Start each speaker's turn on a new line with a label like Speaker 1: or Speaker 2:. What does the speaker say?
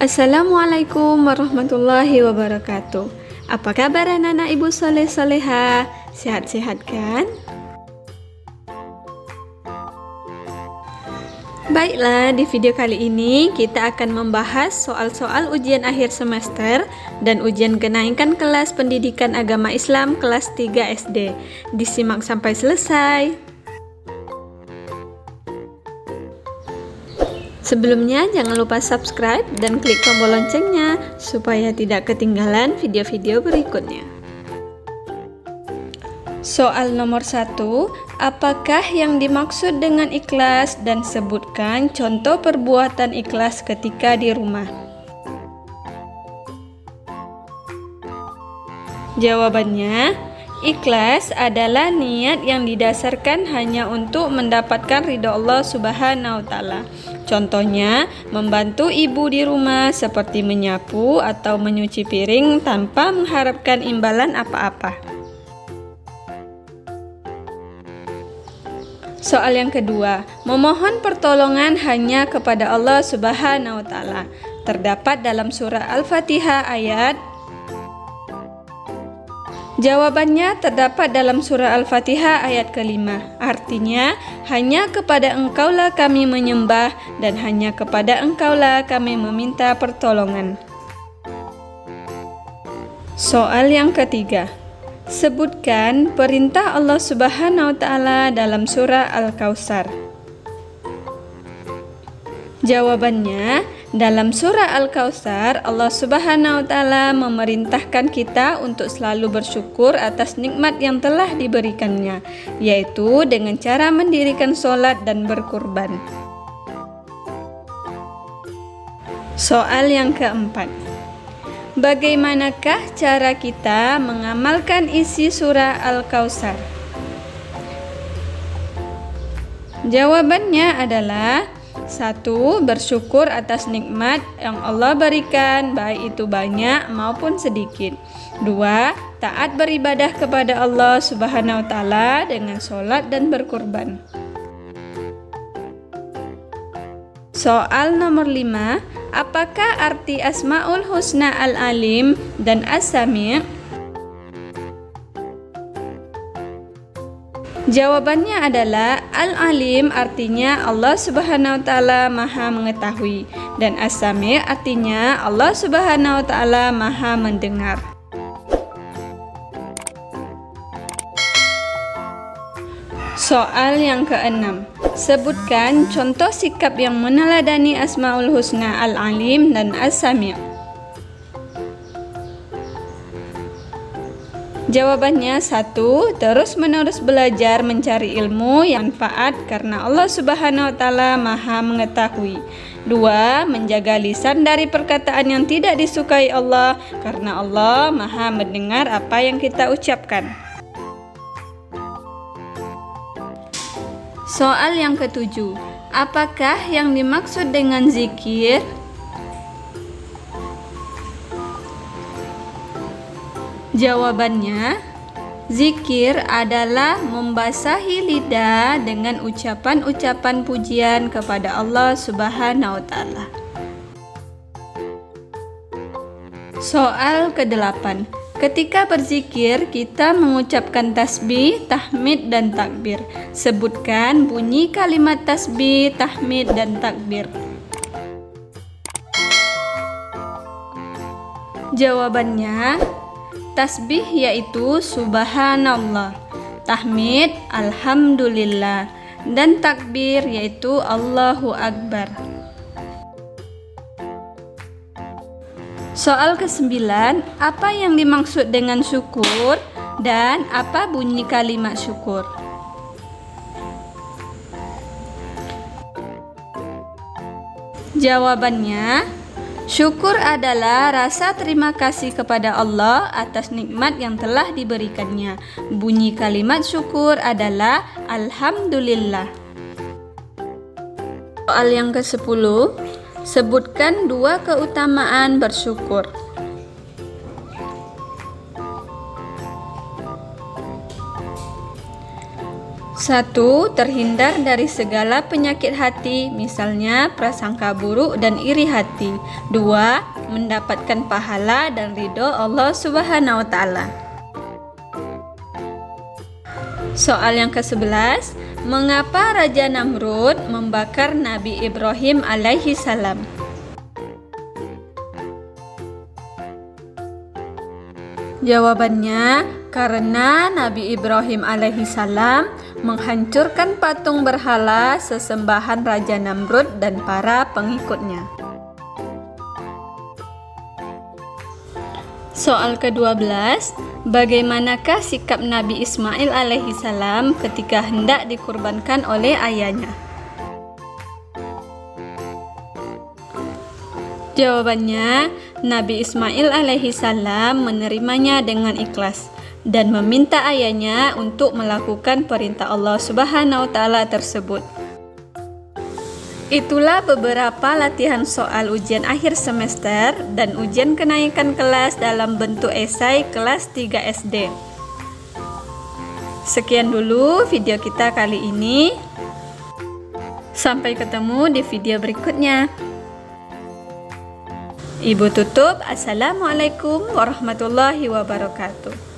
Speaker 1: Assalamualaikum warahmatullahi wabarakatuh. Apa kabar anak-anak ibu soleh-soleha? Sehat-sehat kan? Baiklah, di video kali ini kita akan membahas soal-soal ujian akhir semester dan ujian kenaikan kelas pendidikan agama Islam kelas 3 SD. Disimak sampai selesai. Sebelumnya jangan lupa subscribe dan klik tombol loncengnya supaya tidak ketinggalan video-video berikutnya. Soal nomor 1, apakah yang dimaksud dengan ikhlas dan sebutkan contoh perbuatan ikhlas ketika di rumah? Jawabannya, ikhlas adalah niat yang didasarkan hanya untuk mendapatkan ridha Allah Subhanahu wa Ta'ala. Contohnya, membantu ibu di rumah seperti menyapu atau menyuci piring tanpa mengharapkan imbalan apa-apa. Soal yang kedua, memohon pertolongan hanya kepada Allah Subhanahu wa Ta'ala. Terdapat dalam surah Al-Fatihah ayat. Jawabannya terdapat dalam surah Al-Fatihah ayat ke-5. Artinya, hanya kepada Engkaulah kami menyembah dan hanya kepada Engkaulah kami meminta pertolongan. Soal yang ketiga. Sebutkan perintah Allah Subhanahu wa Ta'ala dalam surah Al-Kautsar. Jawabannya, dalam surah Al-Kautsar, Allah Subhanahu wa Ta'ala memerintahkan kita untuk selalu bersyukur atas nikmat yang telah diberikannya, yaitu dengan cara mendirikan sholat dan berkurban. Soal yang keempat. Bagaimanakah cara kita mengamalkan isi surah Al-Kautsar? Jawabannya adalah 1. Bersyukur atas nikmat yang Allah berikan, baik itu banyak maupun sedikit. 2. Taat beribadah kepada Allah Subhanahu wa Ta'ala dengan sholat dan berkurban. Soal nomor 5. Apakah arti Asmaul Husna Al-Alim dan As-Sami'? Jawabannya adalah Al-Alim artinya Allah Subhanahu wa Ta'ala Maha mengetahui dan As-Sami' artinya Allah Subhanahu wa Ta'ala Maha mendengar. Soal yang keenam. Sebutkan contoh sikap yang meneladani Asmaul Husna Al-Alim dan As-Sami'. Jawabannya 1. Terus-menerus belajar mencari ilmu yang manfaat karena Allah Subhanahu wa Ta'ala Maha mengetahui. 2. Menjaga lisan dari perkataan yang tidak disukai Allah karena Allah Maha mendengar apa yang kita ucapkan. Soal yang ketujuh. Apakah yang dimaksud dengan zikir? Jawabannya, zikir adalah membasahi lidah dengan ucapan-ucapan pujian kepada Allah Subhanahu wa Ta'ala. Soal ke-8. Ketika berzikir, kita mengucapkan tasbih, tahmid, dan takbir. Sebutkan bunyi kalimat tasbih, tahmid, dan takbir. Jawabannya, tasbih yaitu Subhanallah, tahmid Alhamdulillah, dan takbir yaitu Allahu Akbar. Soal ke-9, apa yang dimaksud dengan syukur dan apa bunyi kalimat syukur? Jawabannya, syukur adalah rasa terima kasih kepada Allah atas nikmat yang telah diberikannya. Bunyi kalimat syukur adalah Alhamdulillah. Soal yang ke-10. Sebutkan 2 keutamaan bersyukur. 1. Terhindar dari segala penyakit hati, misalnya prasangka buruk dan iri hati. 2. Mendapatkan pahala dan ridho Allah Subhanahu wa Ta'ala. Soal yang ke-11, mengapa Raja Namrud membakar Nabi Ibrahim alaihi salam? Jawabannya, karena Nabi Ibrahim alaihi salam menghancurkan patung berhala sesembahan Raja Namrud dan para pengikutnya. Soal ke-12, bagaimanakah sikap Nabi Ismail alaihi salam ketika hendak dikurbankan oleh ayahnya? Jawabannya, Nabi Ismail alaihi salam menerimanya dengan ikhlas dan meminta ayahnya untuk melakukan perintah Allah Subhanahu wa Ta'ala tersebut. Itulah beberapa latihan soal ujian akhir semester dan ujian kenaikan kelas dalam bentuk esai kelas 3 SD. Sekian dulu video kita kali ini. Sampai ketemu di video berikutnya. Ibu tutup. Assalamualaikum warahmatullahi wabarakatuh.